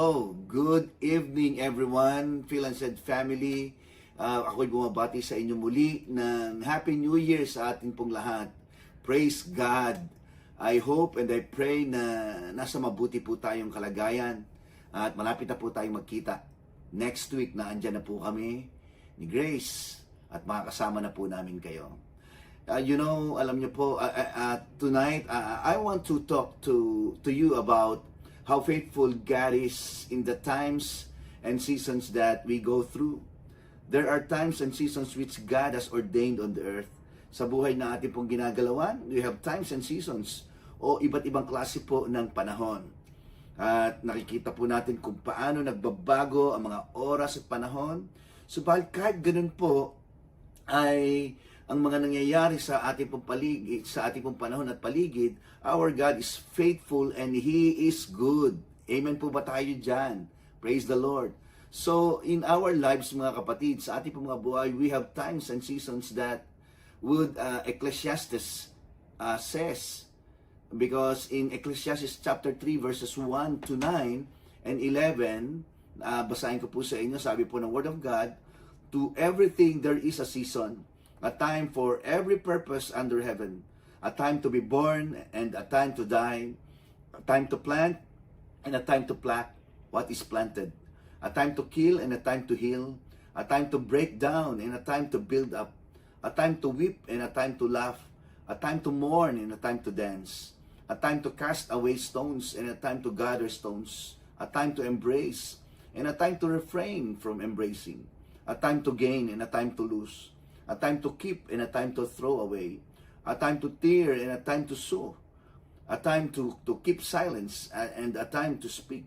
Oh, good evening everyone, Phil and Said family. Ako'y bumabati sa inyo muli ng Happy New Year sa ating pong lahat. Praise God. I hope and I pray na nasa mabuti po tayong kalagayan at malapit na po tayong magkita. Next week na andyan na po kami ni Grace at makakasama na po namin kayo. Alam niyo po, tonight I want to talk to you about how faithful God is in the times and seasons that we go through. There are times and seasons which God has ordained on the earth. Sa buhay na ating pong ginagalawan, we have times and seasons o iba't ibang klase po ng panahon. At nakikita po natin kung paano nagbabago ang mga oras at panahon. Subalit kahit ganun po ay ang mga nangyayari sa ating pong paligid, sa ating pong panahon at paligid, our God is faithful and He is good. Amen po ba tayo dyan? Praise the Lord. So, in our lives mga kapatid, sa ating pong mga buhay, we have times and seasons that would Ecclesiastes says. Because in Ecclesiastes chapter 3 verses 1 to 9 and 11, basahin ko po sa inyo, sabi po ng Word of God, to everything there is a season, a time for every purpose under heaven, a time to be born and a time to die, a time to plant and a time to pluck what is planted, a time to kill and a time to heal, a time to break down and a time to build up, a time to weep and a time to laugh, a time to mourn and a time to dance, a time to cast away stones and a time to gather stones, a time to embrace and a time to refrain from embracing, a time to gain and a time to lose, a time to keep and a time to throw away, a time to tear and a time to sow, a time to keep silence and a time to speak,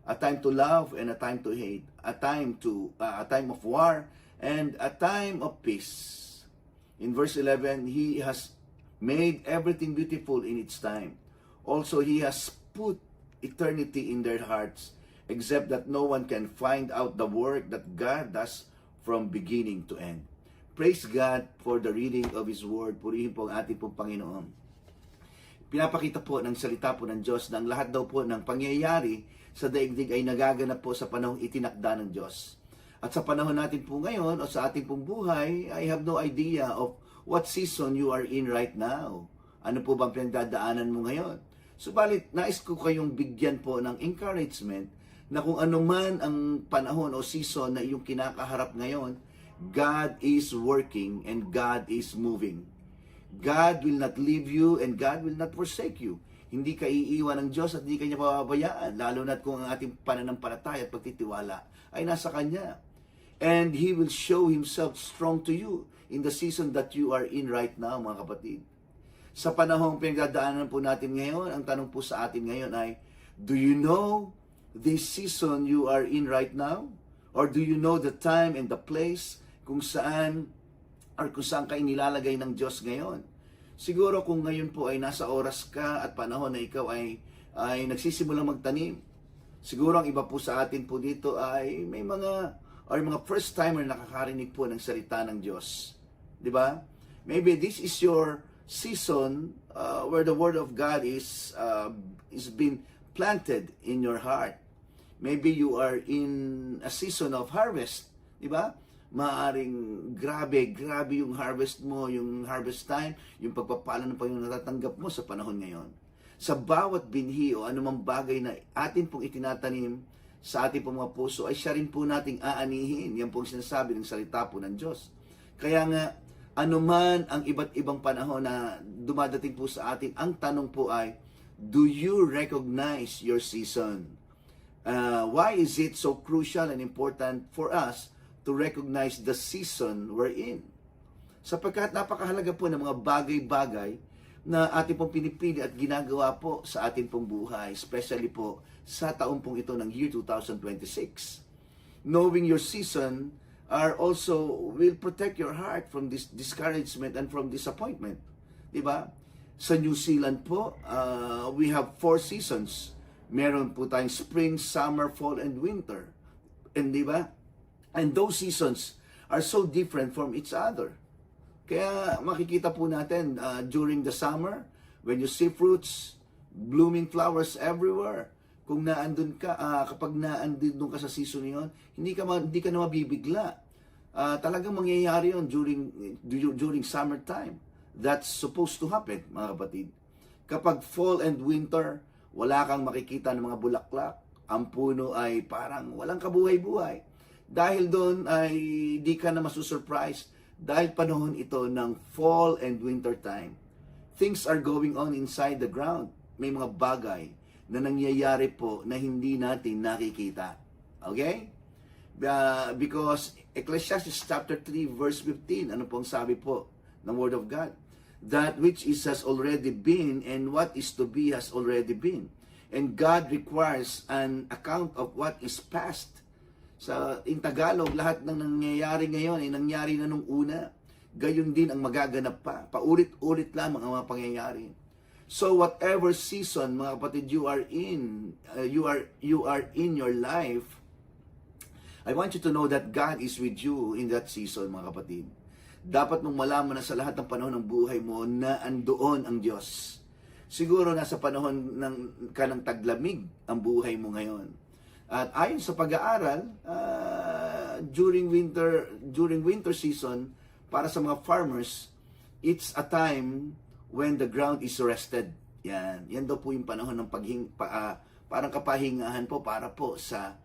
a time to love and a time to hate, a time of war and a time of peace. In verse 11, He has made everything beautiful in its time. Also, He has put eternity in their hearts, except that no one can find out the work that God does from beginning to end. Praise God for the reading of His Word. Purihin po ang ating pong Panginoon. Pinapakita po ng salita po ng Diyos na ang lahat daw po ng pangyayari sa daigdig ay nagaganap po sa panahong itinakda ng Diyos. At sa panahon natin po ngayon o sa ating pong buhay, I have no idea of what season you are in right now. Ano po bang pinagdadaanan mo ngayon? Subalit, nais ko kayong bigyan po ng encouragement na kung ano man ang panahon o season na iyong kinakaharap ngayon, God is working and God is moving. God will not leave you and God will not forsake you. Hindi ka iiwan ng Diyos at hindi ka niya pababayaan, lalo na kung ang ating pananampalataya at pagtitiwala ay nasa Kanya. And He will show Himself strong to you in the season that you are in right now, mga kapatid. Sa panahong pinagdadaanan po natin ngayon, ang tanong po sa atin ngayon ay, do you know this season you are in right now? Or do you know the time and the place kung saan ka inilalagay ng Diyos ngayon? Siguro kung ngayon po ay nasa oras ka at panahon na ikaw ay nagsisimulang magtanim. Siguro ang iba po sa atin po dito ay may mga first timer nakakarinig po ng salita ng Diyos. 'Di ba? Maybe this is your season where the word of God is being planted in your heart. Maybe you are in a season of harvest, 'di ba? Maaring grabe yung harvest mo, yung harvest time, yung pagpapala ng Panginoon natatanggap mo sa panahon ngayon. Sa bawat binhi o anumang bagay na atin pong itinatanim sa ating pong mga puso, ay siya rin po nating aanihin. Yan pong sinasabi ng salita po ng Diyos. Kaya nga, anuman ang iba't ibang panahon na dumadating po sa atin, ang tanong po ay, do you recognize your season? Why is it so crucial and important for us to recognize the season we're in? Sapagkat napakahalaga po ng mga bagay-bagay na ating pong pinipili at ginagawa po sa ating pong buhay, especially po sa taon pong ito ng year 2026. Knowing your season will protect your heart from this discouragement and from disappointment. Diba? Sa New Zealand po, we have 4 seasons. Meron po tayong spring, summer, fall, and winter. And diba? And those seasons are so different from each other. Kaya makikita po natin during the summer, when you see fruits, blooming flowers everywhere. kung naandun ka, kapag naandun ka sa season na yun, hindi ka na mabibigla. Talagang mangyayari yun during summertime. That's supposed to happen, mga kapatid. Kapag fall and winter, wala kang makikita ng mga bulaklak. Ang puno ay parang walang kabuhay-buhay. Dahil doon ay di ka na masusurprise dahil panahon ito ng fall and winter time. Things are going on inside the ground. May mga bagay na nangyayari po na hindi natin nakikita. Okay? Because Ecclesiastes chapter 3 verse 15, ano pong sabi po ng Word of God? That which is has already been and what is to be has already been. And God requires an account of what is past. In Tagalog, lahat ng nangyayari ngayon ay nangyari na nung una. Gayon din ang magaganap pa. Paulit-ulit lamang ang mga pangyayari. So whatever season, mga kapatid, you are in your life, I want you to know that God is with you in that season, mga kapatid. Dapat mong malaman na sa lahat ng panahon ng buhay mo na andoon ang Diyos. Siguro nasa panahon ka ng taglamig ang buhay mo ngayon. At ayon sa pag-aaral, during winter season, para sa mga farmers, it's a time when the ground is rested. Yan daw po yung panahon ng parang kapahingahan po para po sa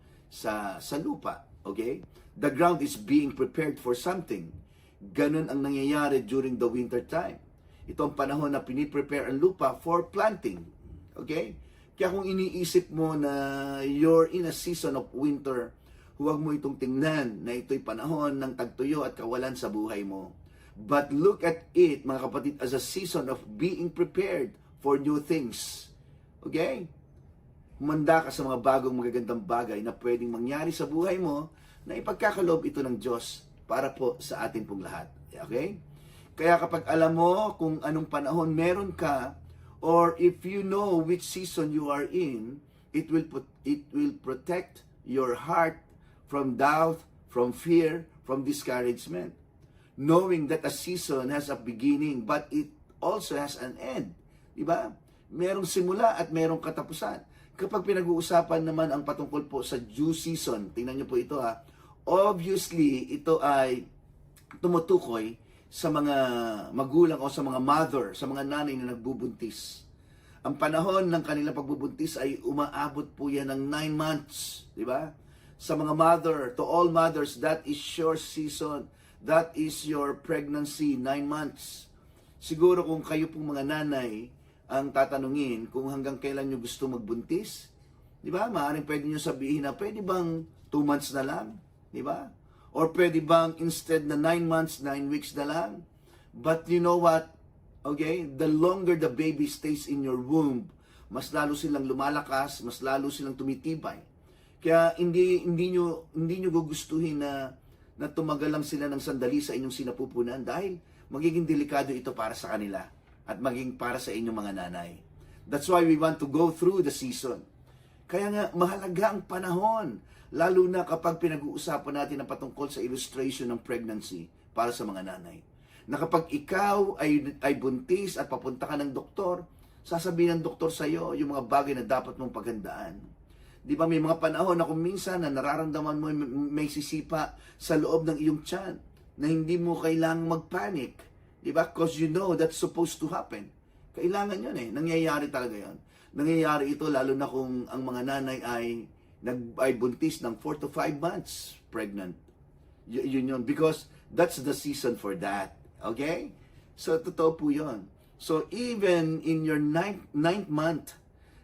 lupa. Okay? The ground is being prepared for something. Ganun ang nangyayari during the winter time. Ito ang panahon na piniprepare ang lupa for planting. Okay? Kaya kung iniisip mo na you're in a season of winter, huwag mo itong tingnan na ito'y panahon ng tagtuyo at kawalan sa buhay mo. But look at it, mga kapatid, as a season of being prepared for new things. Okay? Humanda ka sa mga bagong magagandang bagay na pwedeng mangyari sa buhay mo na ipagkakaloob ito ng Diyos para po sa atin pong lahat. Okay? Kaya kapag alam mo kung anong panahon meron ka, or if you know which season you are in, it will protect your heart from doubt, from fear, from discouragement. Knowing that a season has a beginning, but it also has an end. Diba? Merong simula at merong katapusan. Kapag pinag-uusapan naman ang patungkol po sa due season, tingnan niyo po ito ha, obviously, ito ay tumutukoy sa mga magulang o sa mga mother, sa mga nanay na nagbubuntis. Ang panahon ng kanilang pagbubuntis ay umaabot po yan ng 9 months. Di ba? Sa mga mother, to all mothers, that is your season. That is your pregnancy, 9 months. Siguro kung kayo pong mga nanay ang tatanungin kung hanggang kailan nyo gusto magbuntis, di ba? Maaaring pwede nyo sabihin na pwede bang 2 months na lang? Di ba? Or pwede bang instead na 9 months, 9 weeks na lang? But you know what? Okay? The longer the baby stays in your womb, mas lalo silang lumalakas, mas lalo silang tumitibay. Kaya hindi nyo gugustuhin na tumagal lang sila ng sandali sa inyong sinapupunan dahil magiging delikado ito para sa kanila at maging para sa inyong mga nanay. That's why we want to go through the season. Kaya nga, mahalaga ang panahon. Lalo na kapag pinag-uusapan natin ang patungkol sa illustration ng pregnancy para sa mga nanay. Na kapag ikaw ay buntis at papunta ka ng doktor, sasabihin ng doktor sa iyo yung mga bagay na dapat mong paghandaan. Di ba may mga panahon na kung minsan na nararamdaman mo may sisipa sa loob ng iyong tiyan na hindi mo kailangang magpanic. Di ba? Because you know that's supposed to happen. Kailangan yun eh. Nangyayari talaga yun. Nangyayari ito lalo na kung ang mga nanay ay buntis ng 4 to 5 months pregnant. Yun. Because that's the season for that. Okay? So, totoo po yun. So, even in your ninth month,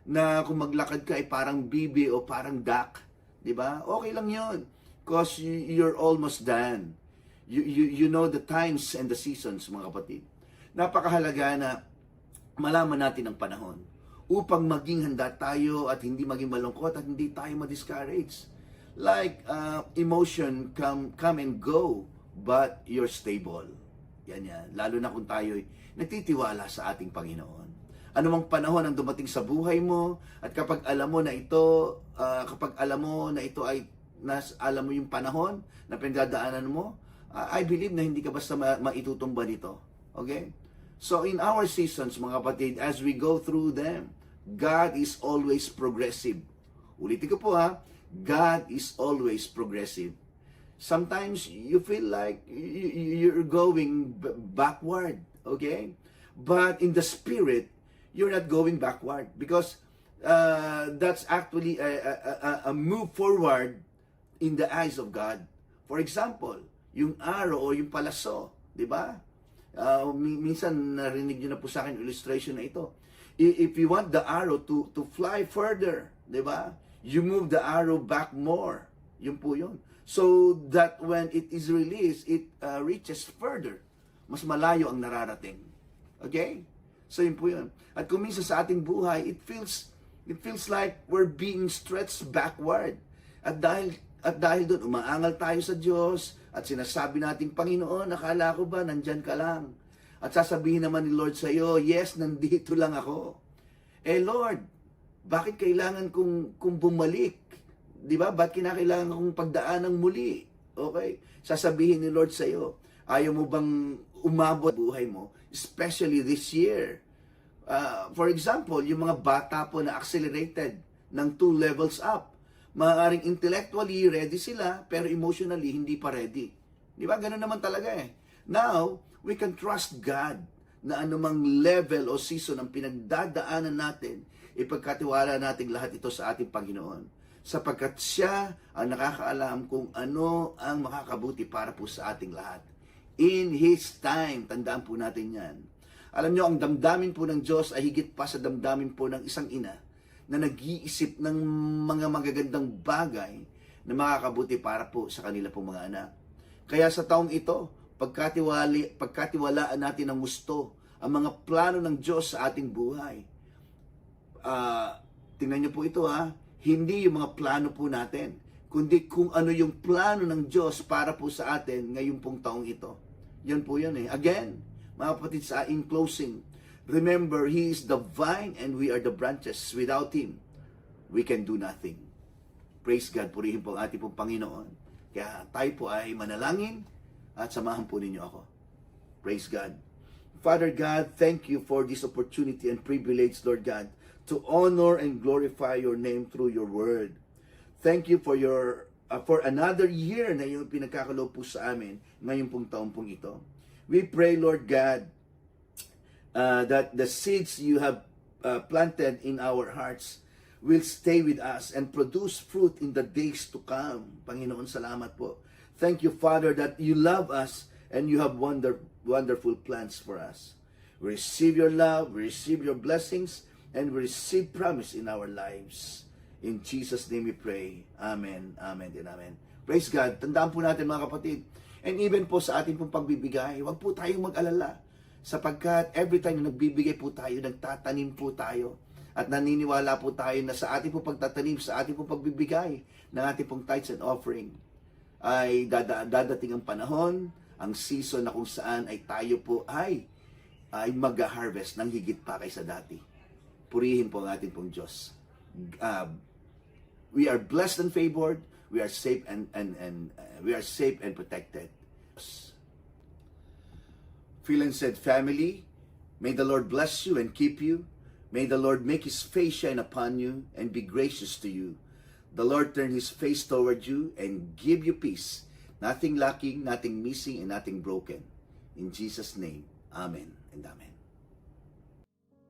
na kung maglakad ka ay parang bibi o parang duck, di ba? Okay lang yun. Because you're almost done. You know the times and the seasons, mga kapatid. Napakahalaga na malaman natin ang panahon upang maging handa tayo at hindi maging malungkot at hindi tayo ma-discourage. Like, emotion come and go, but you're stable. Yan. Lalo na kung tayo'y nagtitiwala sa ating Panginoon. Anumang panahon ang dumating sa buhay mo, at kapag alam mo na ito, ay alam mo yung panahon na pinagdadaanan mo, I believe na hindi ka basta maitutumba nito. Okay? So in our seasons, mga kapatid, as we go through them, God is always progressive. Ulitin ko po ha, God is always progressive. Sometimes you feel like you're going backward, okay? But in the spirit, you're not going backward because that's actually a move forward in the eyes of God. For example, yung arrow o yung palaso, di ba? Minsan narinig nyo na po sa akin illustration na ito. If you want the arrow to fly further, di ba? You move the arrow back more. Yun po yun. So that when it is released, it reaches further. Mas malayo ang nararating. Okay? So yun po yun. At kung minsan sa ating buhay, it feels like we're being stretched backward. At dahil doon, umaangal tayo sa Diyos at sinasabi nating, Panginoon, nakala ko ba nandyan ka lang? At sasabihin naman ni Lord sa iyo, yes, nandito lang ako. Lord, bakit kailangan kong bumalik? Di ba? Ba't kinakailangan kong pagdaanan muli? Okay? Sasabihin ni Lord sa iyo, ayaw mo bang umabot buhay mo? Especially this year. For example, yung mga bata po na accelerated ng 2 levels up. Maaaring intellectually ready sila, pero emotionally hindi pa ready. Di ba? Ganun naman talaga eh. Now, we can trust God na anumang level o season ang pinagdadaanan natin, ipagkatiwala natin lahat ito sa ating Panginoon. Sapagkat siya ang nakakaalam kung ano ang makakabuti para po sa ating lahat. In His time, tandaan po natin yan. Alam nyo, ang damdamin po ng Diyos ay higit pa sa damdamin po ng isang ina na nag-iisip ng mga magagandang bagay na makakabuti para po sa kanila pong mga anak. Kaya sa taong ito, pagkatiwalaan natin ang gusto, ang mga plano ng Diyos sa ating buhay. Tingnan nyo po ito ha, hindi yung mga plano po natin, kundi kung ano yung plano ng Diyos para po sa atin ngayong pong taong ito. Yan po yun eh. Again, mga kapatid, in closing, remember, He is the vine and we are the branches. Without Him, we can do nothing. Praise God, purihin po ang ating pong Panginoon. Kaya tayo po ay manalangin at samahan po ninyo ako. Praise God. Father God, thank you for this opportunity and privilege, Lord God, to honor and glorify your name through your word. Thank you for for another year na yung pinagkakaloob po sa amin ngayong pong taon pong ito. We pray, Lord God, that the seeds you have planted in our hearts will stay with us and produce fruit in the days to come. Panginoon, salamat po. Thank you, Father, that you love us and you have wonderful plans for us. We receive your love, we receive your blessings, and we receive promise in our lives. In Jesus' name we pray. Amen, amen, and amen. Praise God. Tandaan po natin mga kapatid. And even po sa ating pong pagbibigay, huwag po tayong mag-alala. Sapagkat every time na nagbibigay po tayo, nagtatanim po tayo. At naniniwala po tayo na sa ating pong pagtatanim, sa ating pong pagbibigay ng ating pong tithes and offering, ay dadating ang panahon, ang season na kung saan ay tayo po ay mag-harvest ng higit pa kaysa dati. Purihin po ang ating pong Diyos. We are blessed and favored. We are safe and we are safe and protected. Phil said, family, may the Lord bless you and keep you. May the Lord make His face shine upon you and be gracious to you. The Lord turn His face toward you and give you peace. Nothing lacking, nothing missing, and nothing broken. In Jesus' name, amen and amen.